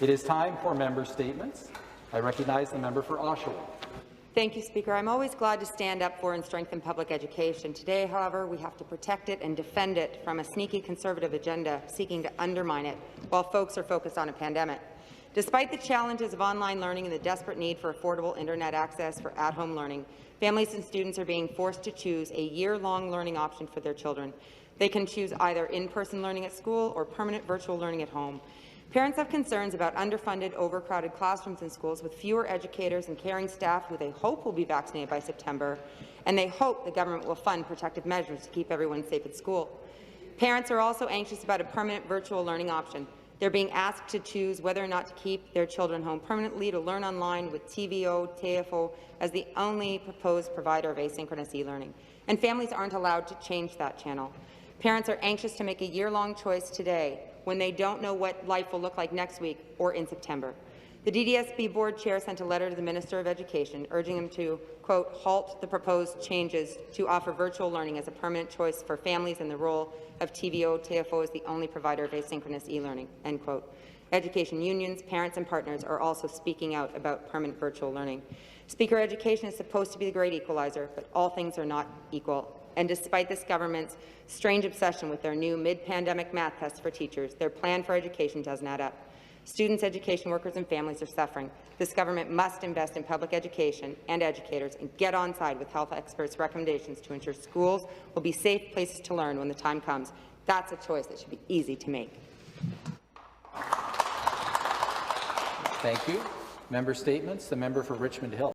It is time for member statements. I recognize the member for Oshawa. Thank you, Speaker. I'm always glad to stand up for and strengthen public education. Today, however, we have to protect it and defend it from a sneaky Conservative agenda seeking to undermine it while folks are focused on a pandemic. Despite the challenges of online learning and the desperate need for affordable internet access for at-home learning, families and students are being forced to choose a year-long learning option for their children. They can choose either in-person learning at school or permanent virtual learning at home. Parents have concerns about underfunded, overcrowded classrooms in schools with fewer educators and caring staff who they hope will be vaccinated by September, and they hope the government will fund protective measures to keep everyone safe at school. Parents are also anxious about a permanent virtual learning option. They're being asked to choose whether or not to keep their children home permanently to learn online with TVO, TFO as the only proposed provider of asynchronous e-learning. And families aren't allowed to change that channel. Parents are anxious to make a year-long choice today when they don't know what life will look like next week or in September. The DDSB board chair sent a letter to the Minister of Education urging him to, quote, halt the proposed changes to offer virtual learning as a permanent choice for families in the role of TVO, TFO as the only provider of asynchronous e-learning, end quote. Education unions, parents and partners are also speaking out about permanent virtual learning. Speaker, education is supposed to be the great equalizer, but all things are not equal. And despite this government's strange obsession with their new mid-pandemic math tests for teachers, their plan for education doesn't add up. Students, education workers and families are suffering. This government must invest in public education and educators and get on side with health experts' recommendations to ensure schools will be safe places to learn when the time comes. That's a choice that should be easy to make. Thank you. Member statements. The member for Richmond Hill.